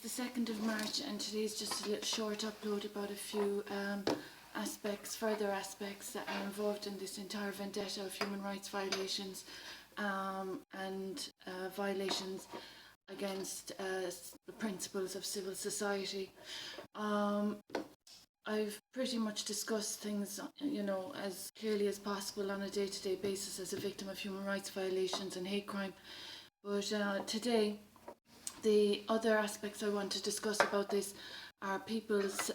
the 2nd of March, and today's just a little short upload about a few further aspects that are involved in this entire vendetta of human rights violations and violations against the principles of civil society. I've pretty much discussed things, as clearly as possible on a day-to-day basis as a victim of human rights violations and hate crime. But today, the other aspects I want to discuss about this are people's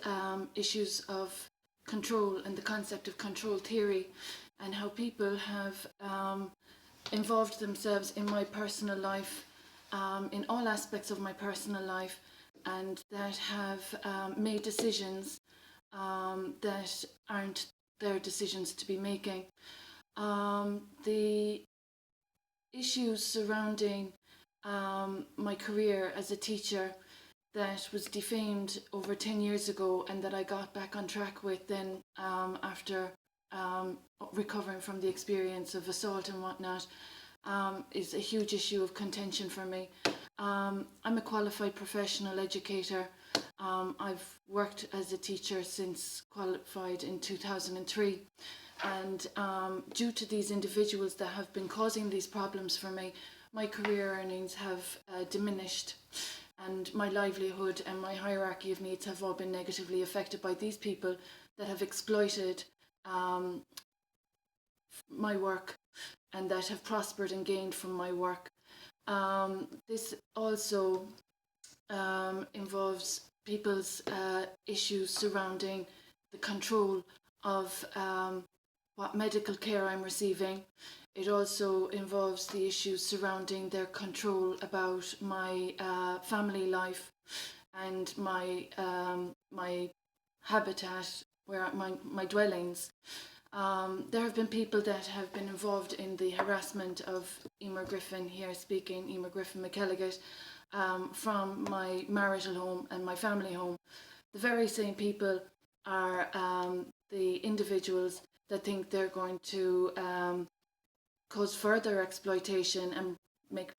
issues of control and the concept of control theory, and how people have involved themselves in my personal life, in all aspects of my personal life, and that have made decisions that aren't their decisions to be making. The issues surrounding my career as a teacher that was defamed over 10 years ago, and that I got back on track with then after recovering from the experience of assault and whatnot, is a huge issue of contention for me. I'm a qualified professional educator. I've worked as a teacher since qualified in 2003, and due to these individuals that have been causing these problems for me, my career earnings have diminished, and my livelihood and my hierarchy of needs have all been negatively affected by these people that have exploited my work and that have prospered and gained from my work. This also involves people's issues surrounding the control of what medical care I'm receiving. It also involves the issues surrounding their control about my family life and my habitat, where my dwellings. There have been people that have been involved in the harassment of Emer Griffin, here speaking, Emer Griffin McElligott, from my marital home and my family home. The very same people are the individuals that think they're going to cause further exploitation and make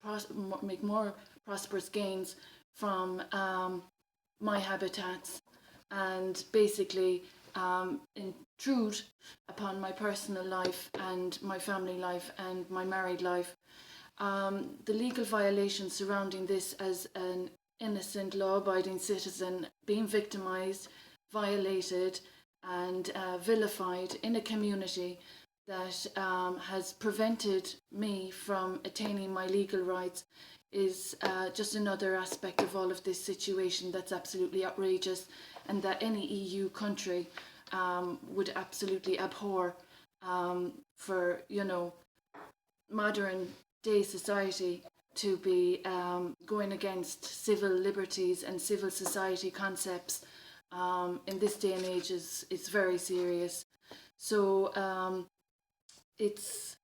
more prosperous gains from my habitats, and basically intrude upon my personal life and my family life and my married life. The legal violations surrounding this as an innocent, law-abiding citizen being victimised, violated and vilified in a community that has prevented me from attaining my legal rights is just another aspect of all of this situation that's absolutely outrageous, and that any EU country would absolutely abhor for, modern day society to be going against civil liberties and civil society concepts in this day and age is very serious. So it's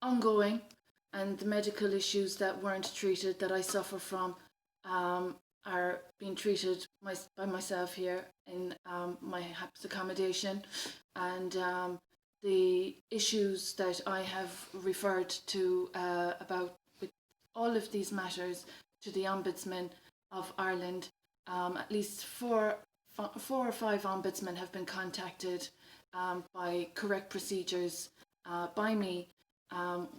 ongoing, and the medical issues that weren't treated, that I suffer from, are being treated by myself here in my HAPS accommodation, and the issues that I have referred to about with all of these matters to the Ombudsman of Ireland. At least four or five ombudsmen have been contacted by correct procedures by me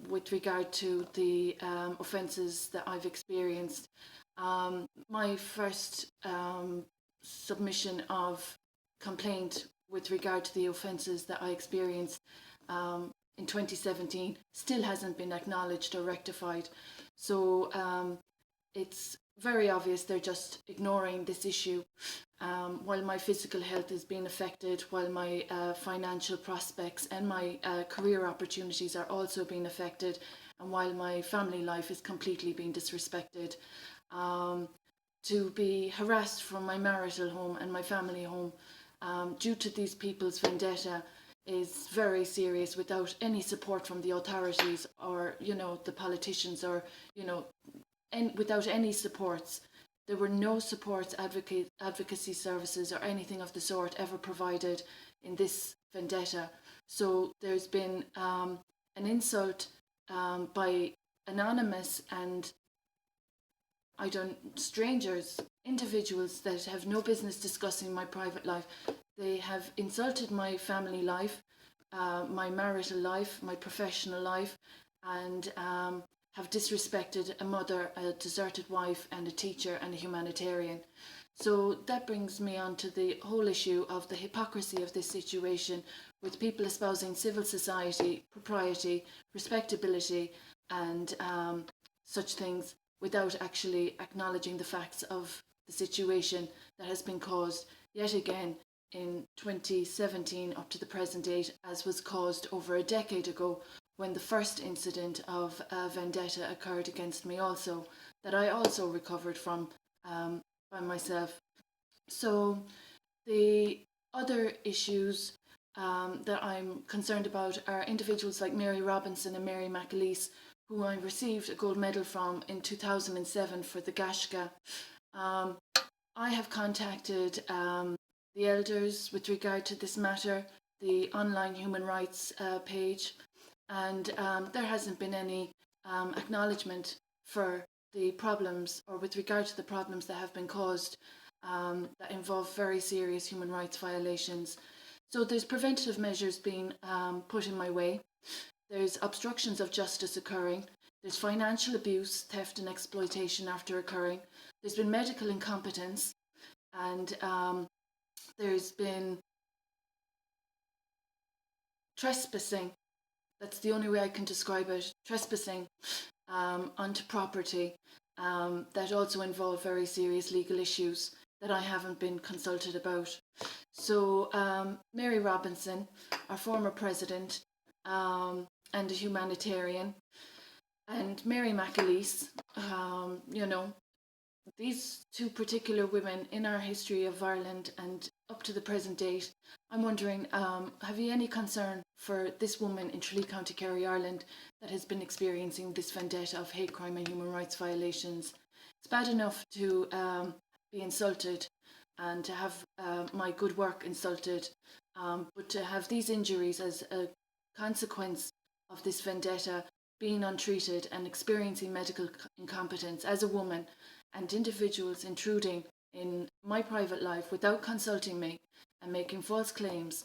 with regard to the offences that I've experienced. My first submission of complaint with regard to the offences that I experienced in 2017 still hasn't been acknowledged or rectified. So it's very obvious they're just ignoring this issue. While my physical health is being affected, while my financial prospects and my career opportunities are also being affected, and while my family life is completely being disrespected, to be harassed from my marital home and my family home due to these people's vendetta is very serious, without any support from the authorities or, the politicians, or, without any supports. There were no supports, advocacy services or anything of the sort ever provided in this vendetta. So there's been an insult by anonymous and strangers, individuals that have no business discussing my private life. They have insulted my family life, my marital life, my professional life, and have disrespected a mother, a deserted wife, and a teacher, and a humanitarian. So that brings me on to the whole issue of the hypocrisy of this situation, with people espousing civil society, propriety, respectability, and such things, without actually acknowledging the facts of the situation that has been caused yet again in 2017 up to the present date, as was caused over a decade ago, when the first incident of vendetta occurred against me also, that I also recovered from by myself. So the other issues that I'm concerned about are individuals like Mary Robinson and Mary McAleese, who I received a gold medal from in 2007 for the Gashga. I have contacted the elders with regard to this matter, the online human rights page, and there hasn't been any acknowledgement for the problems, or with regard to the problems that have been caused that involve very serious human rights violations. So there's preventative measures being put in my way. There's obstructions of justice occurring. There's financial abuse, theft and exploitation after occurring. There's been medical incompetence, and there's been trespassing. That's the only way I can describe it. Trespassing onto property that also involve very serious legal issues that I haven't been consulted about. So Mary Robinson, our former president, and a humanitarian, and Mary McAleese, these two particular women in our history of Ireland and up to the present date, I'm wondering, have you any concern for this woman in Tralee, County Kerry, Ireland, that has been experiencing this vendetta of hate crime and human rights violations? It's bad enough to be insulted and to have my good work insulted, but to have these injuries as a consequence of this vendetta, being untreated and experiencing medical incompetence as a woman, and individuals intruding in my private life without consulting me and making false claims.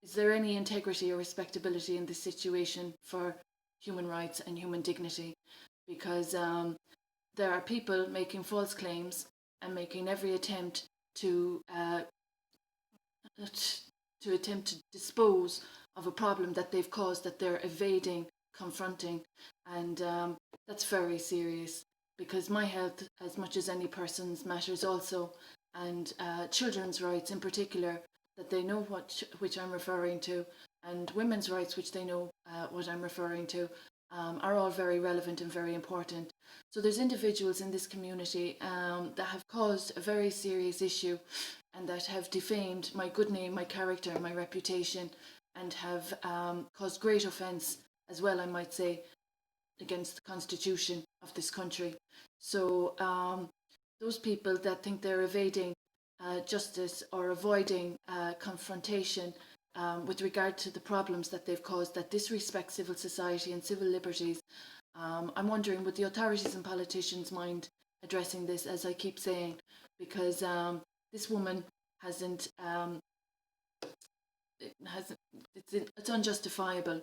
Is there any integrity or respectability in this situation for human rights and human dignity? Because there are people making false claims and making every attempt to dispose of a problem that they've caused, that they're evading confronting, and that's very serious, because my health, as much as any person's, matters also, and children's rights in particular, that they know which I'm referring to, and women's rights, which they know what I'm referring to, are all very relevant and very important. So there's individuals in this community that have caused a very serious issue, and that have defamed my good name, my character, my reputation, and have caused great offence as well, I might say, against the constitution of this country. So those people that think they're evading justice or avoiding confrontation with regard to the problems that they've caused, that disrespect civil society and civil liberties, I'm wondering, would the authorities and politicians mind addressing this, as I keep saying, because this woman hasn't, it's unjustifiable.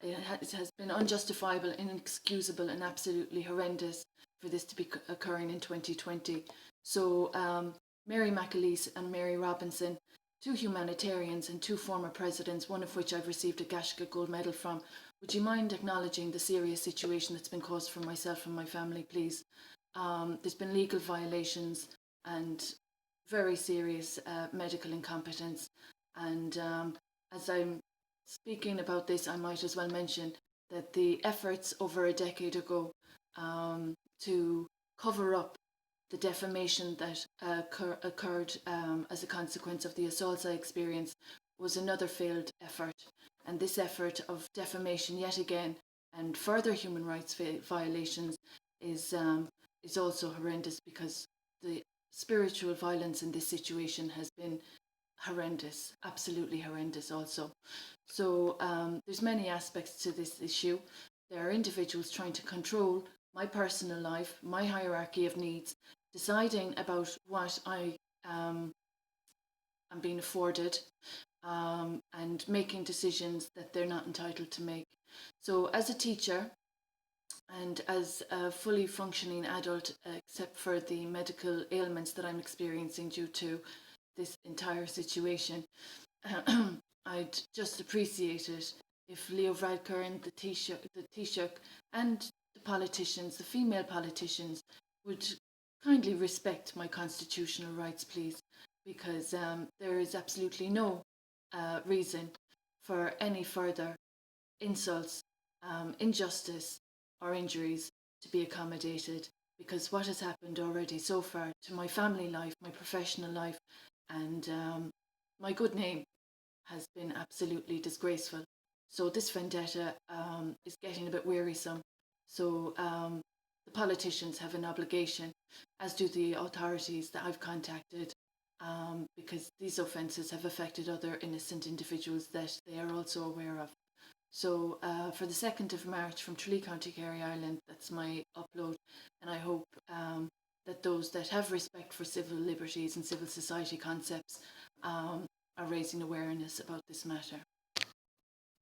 It has been unjustifiable, inexcusable, and absolutely horrendous for this to be occurring in 2020. So Mary McAleese and Mary Robinson, two humanitarians and two former presidents, one of which I've received a Gashga gold medal from, would you mind acknowledging the serious situation that's been caused for myself and my family, please? There's been legal violations and very serious medical incompetence, and as I'm speaking about this, I might as well mention that the efforts over a decade ago to cover up the defamation that occurred as a consequence of the assaults I experienced was another failed effort. And this effort of defamation, yet again, and further human rights violations is also horrendous, because the spiritual violence in this situation has been horrendous, absolutely horrendous also. So there's many aspects to this issue. There are individuals trying to control my personal life, my hierarchy of needs, deciding about what I am being afforded, and making decisions that they're not entitled to make. So, as a teacher and as a fully functioning adult, except for the medical ailments that I'm experiencing due to this entire situation, I'd just appreciate it if Leo Varadkar and the Taoiseach and the politicians, the female politicians, would kindly respect my constitutional rights, please, because there is absolutely no reason for any further insults, injustice, or injuries to be accommodated, because what has happened already so far to my family life, my professional life, and my good name has been absolutely disgraceful. So this vendetta is getting a bit wearisome. So the politicians have an obligation, as do the authorities that I've contacted, because these offences have affected other innocent individuals that they are also aware of. So for the 2nd of March from Tralee, County Kerry, Ireland, that's my upload. And I hope that those that have respect for civil liberties and civil society concepts are raising awareness about this matter.